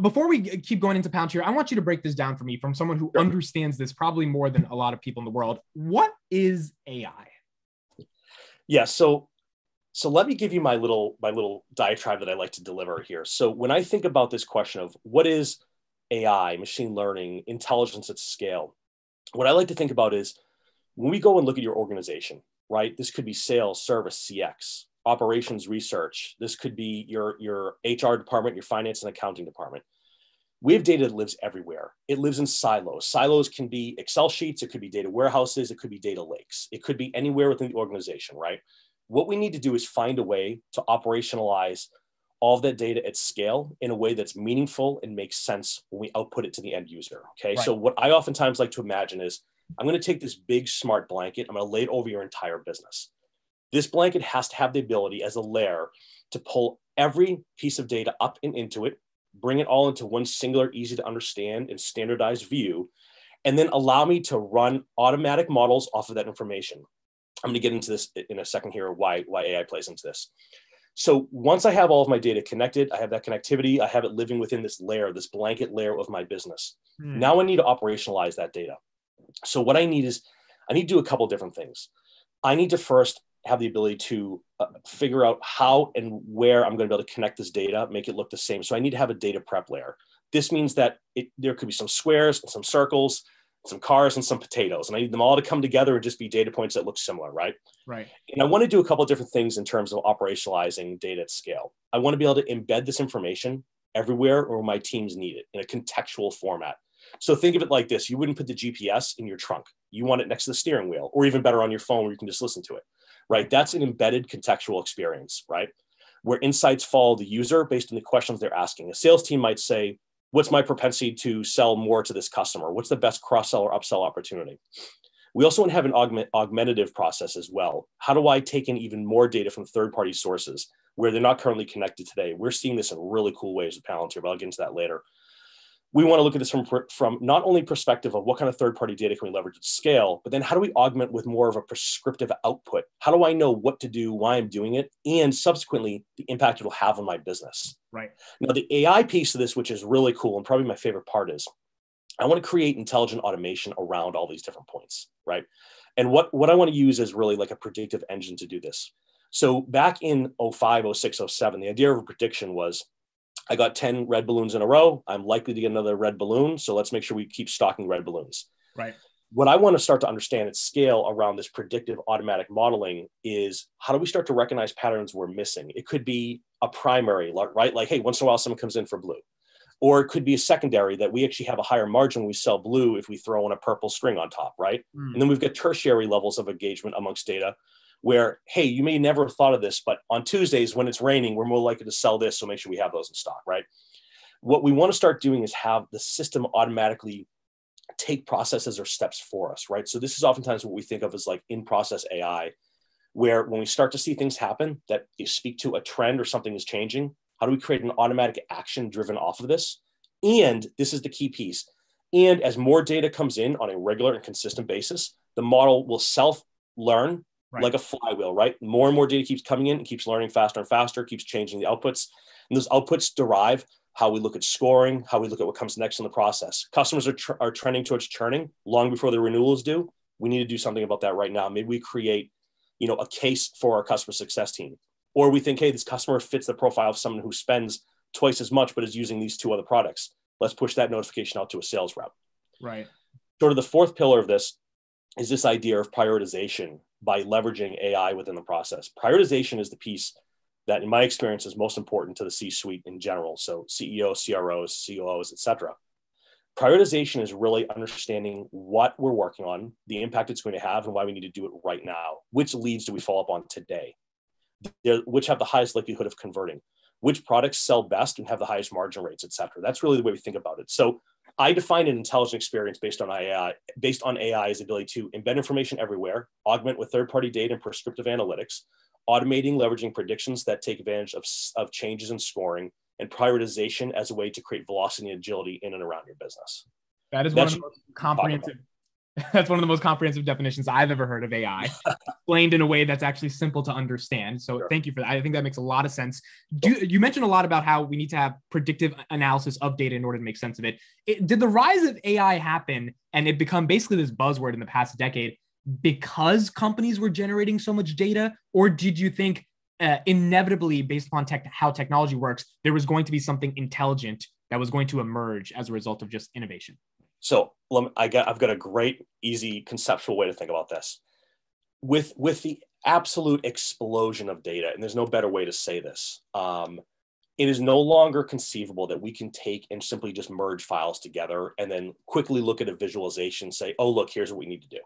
before we keep going into Palantir, I want you to break this down for me from someone who understands this probably more than a lot of people in the world. What is AI? Yeah, so let me give you my little diatribe that I like to deliver here. So when I think about this question of what is AI, machine learning, intelligence at scale, what I like to think about is when we go and look at your organization, right? This could be sales, service, CX, operations, research. This could be your HR department, your finance and accounting department. We have data that lives everywhere. It lives in silos. Silos can be Excel sheets. It could be data warehouses. It could be data lakes. It could be anywhere within the organization, right? What we need to do is find a way to operationalize all of that data at scale in a way that's meaningful and makes sense when we output it to the end user, okay? Right. So what I oftentimes like to imagine is I'm going to take this big smart blanket. I'm going to lay it over your entire business. This blanket has to have the ability as a layer to pull every piece of data up and into it, bring it all into one singular, easy to understand and standardized view, and then allow me to run automatic models off of that information. I'm going to get into this in a second here, why AI plays into this. So once I have all of my data connected, I have that connectivity, I have it living within this layer, this blanket layer of my business. Now I need to operationalize that data. So what I need is, I need to do a couple different things. I need to first have the ability to figure out how and where I'm going to be able to connect this data, make it look the same. So I need to have a data prep layer. This means that there could be some squares and some circles, some cars and some potatoes, and I need them all to come together and just be data points that look similar, right? Right. And I want to do a couple of different things in terms of operationalizing data at scale. I want to be able to embed this information everywhere where my teams need it in a contextual format. So think of it like this. You wouldn't put the GPS in your trunk. You want it next to the steering wheel, or even better on your phone where you can just listen to it, right? That's an embedded contextual experience, right? Where insights follow the user based on the questions they're asking. A sales team might say, what's my propensity to sell more to this customer? What's the best cross-sell or upsell opportunity? We also want to have an augmentative process as well. How do I take in even more data from third-party sources where they're not currently connected today? We're seeing this in really cool ways with Palantir, but I'll get into that later. We want to look at this from not only perspective of what kind of third-party data can we leverage at scale, but then how do we augment with more of a prescriptive output? How do I know what to do, why I'm doing it, and subsequently the impact it will have on my business? Right. Now, the AI piece of this, which is really cool and probably my favorite part, is I want to create intelligent automation around all these different points, right? And what I want to use is really like a predictive engine to do this. So back in 05, 06, 07, the idea of a prediction was, I got 10 red balloons in a row. I'm likely to get another red balloon. So let's make sure we keep stocking red balloons. Right. What I want to start to understand at scale around this predictive automatic modeling is how do we start to recognize patterns we're missing? It could be a primary, right? Like, hey, once in a while, someone comes in for blue. Or it could be a secondary that we actually have a higher margin when we sell blue if we throw in a purple string on top, right? And then we've got tertiary levels of engagement amongst data where, hey, you may never have thought of this, but on Tuesdays when it's raining, we're more likely to sell this, so make sure we have those in stock, right? What we want to start doing is have the system automatically take processes or steps for us, right? So this is oftentimes what we think of as like in-process AI, where when we start to see things happen that speak to a trend or something is changing, how do we create an automatic action driven off of this? And this is the key piece. And as more data comes in on a regular and consistent basis, the model will self-learn, right, like a flywheel, right? More and more data keeps coming in and keeps learning faster and faster, keeps changing the outputs. And those outputs derive how we look at scoring, how we look at what comes next in the process. Customers are trending towards churning long before their renewals do. We need to do something about that right now. Maybe we create, a case for our customer success team. Or we think, hey, this customer fits the profile of someone who spends twice as much, but is using these two other products. Let's push that notification out to a sales rep. Right. Sort of the fourth pillar of this is this idea of prioritization by leveraging AI within the process. Prioritization is the piece that, in my experience, is most important to the C-suite in general. So CEOs, CROs, COOs, et cetera. Prioritization is really understanding what we're working on, the impact it's going to have, and why we need to do it right now. Which leads do we follow up on today? Which have the highest likelihood of converting? Which products sell best and have the highest margin rates, et cetera? That's really the way we think about it. So I define an intelligent experience based on AI's ability to embed information everywhere, augment with third-party data and prescriptive analytics, automating, leveraging predictions that take advantage of changes in scoring, and prioritization as a way to create velocity and agility in and around your business. That is one of the most comprehensive That's one of the most comprehensive definitions I've ever heard of AI, explained in a way that's actually simple to understand. So Sure. thank you for that. I think that makes a lot of sense. You mentioned a lot about how we need to have predictive analysis of data in order to make sense of it. Did the rise of AI happen and it become basically this buzzword in the past decade because companies were generating so much data? Or did you think inevitably, based upon how technology works, there was going to be something intelligent that was going to emerge as a result of just innovation? So I've got a great, easy conceptual way to think about this. With the absolute explosion of data, and there's no better way to say this, it is no longer conceivable that we can take and simply just merge files together and then quickly look at a visualization and say, oh, look, here's what we need to do.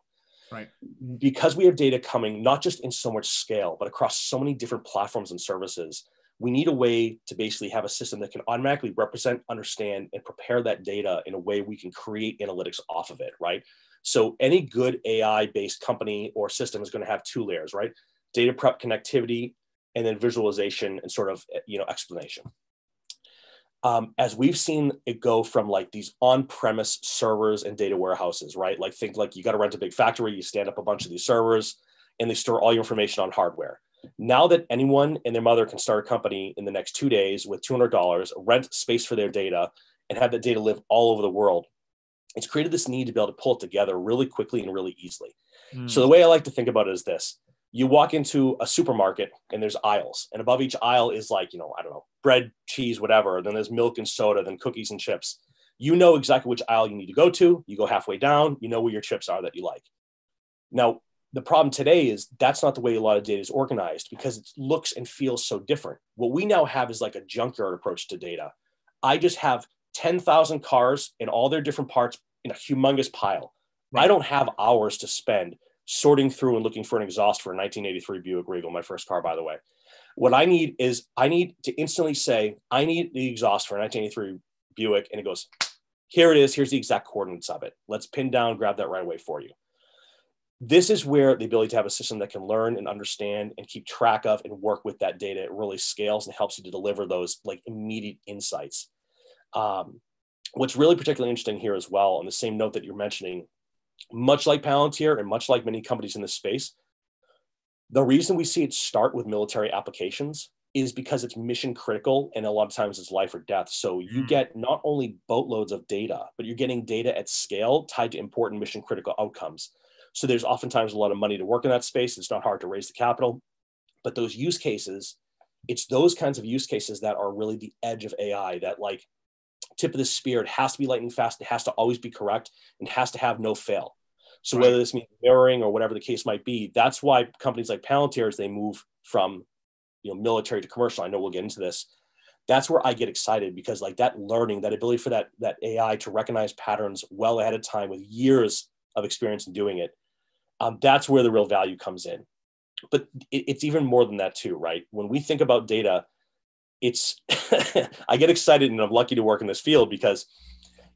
Right. Because we have data coming not just in so much scale, but across so many different platforms and services, we need a way to basically have a system that can automatically represent, understand, and prepare that data in a way we can create analytics off of it, right? So any good AI-based company or system is going to have two layers, right? Data prep, connectivity, and then visualization and sort of, explanation. As we've seen it go from like these on-premise servers and data warehouses, right? Like think like you got to rent a big factory, you stand up a bunch of these servers, and they store all your information on hardware. Now that anyone and their mother can start a company in the next 2 days with $200, rent space for their data, and have that data live all over the world, it's created this need to be able to pull it together really quickly and really easily. So the way I like to think about it is this. You walk into a supermarket and there's aisles, and above each aisle is like, I don't know, bread, cheese, whatever. Then there's milk and soda, then cookies and chips. You know exactly which aisle you need to go to. You go halfway down, you know where your chips are that you like. Now, the problem today is that's not the way a lot of data is organized because it looks and feels so different. What we now have is like a junkyard approach to data. I just have 10,000 cars and all their different parts in a humongous pile. Right. I don't have hours to spend sorting through and looking for an exhaust for a 1983 Buick Regal, my first car, by the way. What I need to instantly say, I need the exhaust for a 1983 Buick. And it goes, here it is. Here's the exact coordinates of it. Let's pin down, grab that right away for you. This is where the ability to have a system that can learn and understand and keep track of and work with that data, it really scales and helps you to deliver those like immediate insights. What's really particularly interesting here as well, on the same note that you're mentioning, much like Palantir and much like many companies in this space, the reason we see it start with military applications is because it's mission critical and a lot of times it's life or death. So you get not only boatloads of data, but you're getting data at scale tied to important mission critical outcomes. So there's oftentimes a lot of money to work in that space. It's not hard to raise the capital, but those use cases, it's those kinds of use cases that are really the edge of AI, that like tip of the spear. It has to be lightning fast. It has to always be correct and has to have no fail. So whether this means mirroring or whatever the case might be, that's why companies like Palantir, as they move from military to commercial, I know we'll get into this, that's where I get excited, because like that learning, that ability for that AI to recognize patterns well ahead of time with years of experience in doing it, that's where the real value comes in. But it's even more than that too, right? When we think about data, it's I get excited, and I'm lucky to work in this field because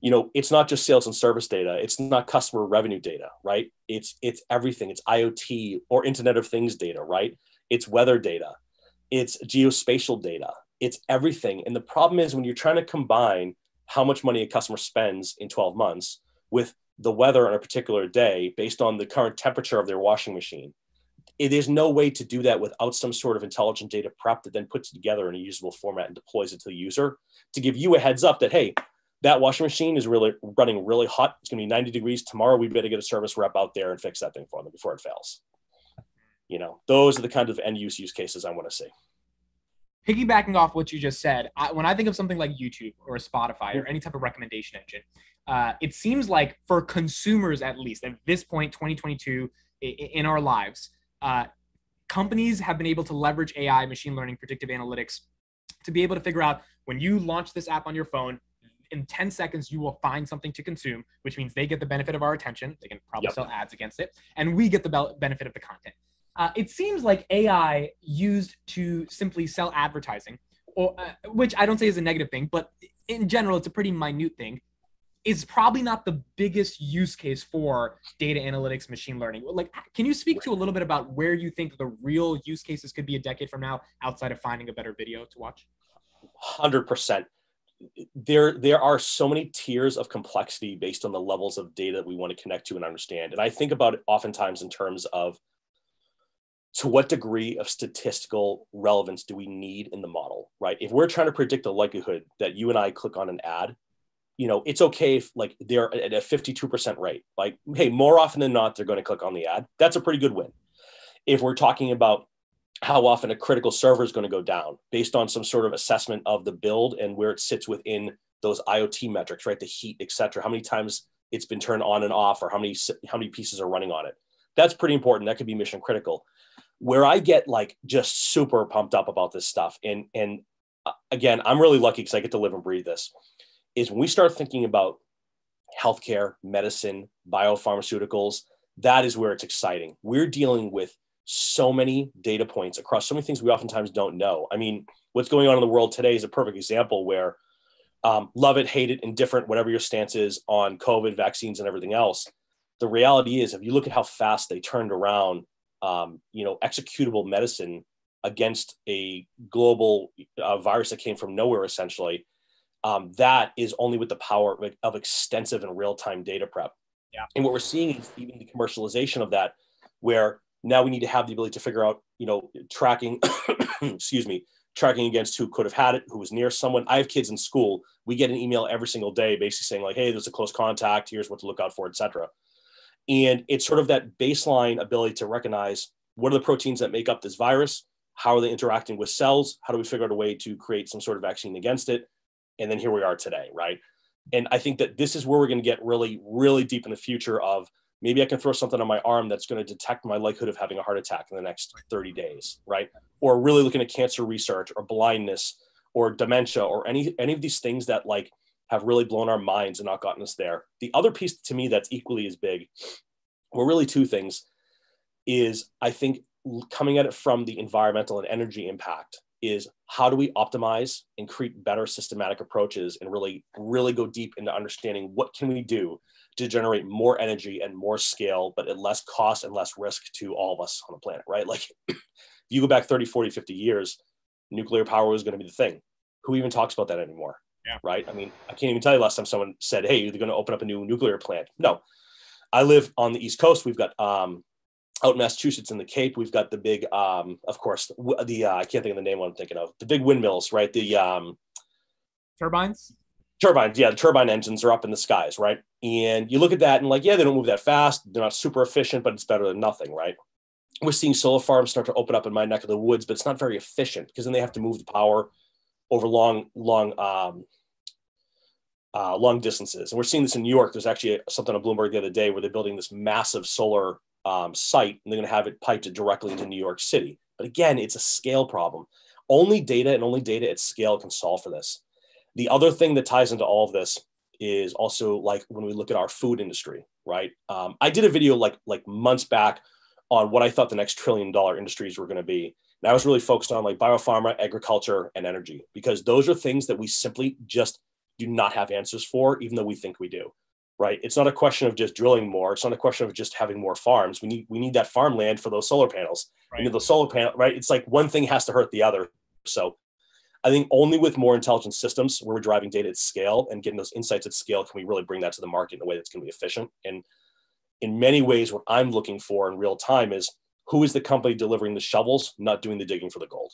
it's not just sales and service data. It's not customer revenue data, right? It's everything. It's IoT or Internet of Things data, right? It's weather data. It's geospatial data. It's everything. And the problem is when you're trying to combine how much money a customer spends in 12 months with the weather on a particular day based on the current temperature of their washing machine, there's no way to do that without some sort of intelligent data prep that then puts it together in a usable format and deploys it to the user to give you a heads up that, hey, that washing machine is really running really hot. It's going to be 90 degrees tomorrow. We better get a service rep out there and fix that thing for them before it fails. Those are the kind of end use cases I want to see. Piggybacking off what you just said, when I think of something like YouTube or Spotify or any type of recommendation engine, it seems like for consumers, at least at this point, 2022 in our lives, companies have been able to leverage AI, machine learning, predictive analytics to be able to figure out when you launch this app on your phone, in 10 seconds, you will find something to consume, which means they get the benefit of our attention. They can probably sell ads against it, and we get the benefit of the content. It seems like AI used to simply sell advertising, or which I don't say is a negative thing, but in general, it's a pretty minute thing, is probably not the biggest use case for data analytics, machine learning. Like, can you speak to a little bit about where you think the real use cases could be a decade from now, outside of finding a better video to watch? 100%. there are so many tiers of complexity based on the levels of data that we want to connect to and understand. And I think about it oftentimes in terms of, to what degree of statistical relevance do we need in the model, right? If we're trying to predict the likelihood that you and I click on an ad, it's okay if like they're at a 52% rate. Like, hey, more often than not, they're going to click on the ad. That's a pretty good win. If we're talking about how often a critical server is going to go down based on some sort of assessment of the build and where it sits within those IoT metrics, right? The heat, et cetera, how many times it's been turned on and off, or how many pieces are running on it. That's pretty important. That could be mission critical. Where I get like just super pumped up about this stuff, and again, I'm really lucky because I get to live and breathe this, is when we start thinking about healthcare, medicine, biopharmaceuticals, that is where it's exciting. We're dealing with so many data points across so many things we oftentimes don't know. I mean, what's going on in the world today is a perfect example where love it, hate it, indifferent, whatever your stance is on COVID, vaccines, and everything else. The reality is, if you look at how fast they turned around, executable medicine against a global virus that came from nowhere, essentially, that is only with the power of extensive and real-time data prep. Yeah. And what we're seeing is even the commercialization of that, where now we need to have the ability to figure out, tracking, tracking against who could have had it, who was near someone. I have kids in school. We get an email every single day basically saying like, hey, there's a close contact, here's what to look out for, et cetera. And it's sort of that baseline ability to recognize what are the proteins that make up this virus, how are they interacting with cells, how do we figure out a way to create some sort of vaccine against it, and then here we are today, right? And I think that this is where we're going to get really, really deep in the future of, maybe I can throw something on my arm that's going to detect my likelihood of having a heart attack in the next 30 days, right? Or really looking at cancer research or blindness or dementia or any of these things that like have really blown our minds and not gotten us there. The other piece to me that's equally as big, well, really two things, is I think coming at it from the environmental and energy impact is how do we optimize and create better systematic approaches and really, really go deep into understanding what can we do to generate more energy and more scale, but at less cost and less risk to all of us on the planet, right? Like if you go back 30, 40, 50 years, nuclear power was going to be the thing. Who even talks about that anymore? Yeah. Right? I mean, I can't even tell you last time someone said, hey, they're going to open up a new nuclear plant. No, I live on the East Coast. We've got out in Massachusetts in the Cape, we've got the big, of course, I can't think of the name I'm thinking of, the big windmills, right? The turbines. Yeah, the turbine engines are up in the skies, right? And you look at that and like, yeah, they don't move that fast. They're not super efficient, but it's better than nothing, right? We're seeing solar farms start to open up in my neck of the woods, but it's not very efficient because then they have to move the power over long distances. And we're seeing this in New York. There's actually something on Bloomberg the other day where they're building this massive solar site, and they're going to have it piped directly into New York City. But again, it's a scale problem. Only data and only data at scale can solve for this. The other thing that ties into all of this is also like when we look at our food industry, right? I did a video like months back on what I thought the next $1 trillion industries were going to be. And I was really focused on like biopharma, agriculture, and energy, because those are things that we simply just do not have answers for, even though we think we do, right? It's not a question of just drilling more. It's not a question of just having more farms. We need that farmland for those solar panels. Right. We need the solar panel, right? It's like one thing has to hurt the other. So I think only with more intelligent systems where we're driving data at scale and getting those insights at scale can we really bring that to the market in a way that's going to be efficient. And in many ways, what I'm looking for in real time is who is the company delivering the shovels, not doing the digging for the gold.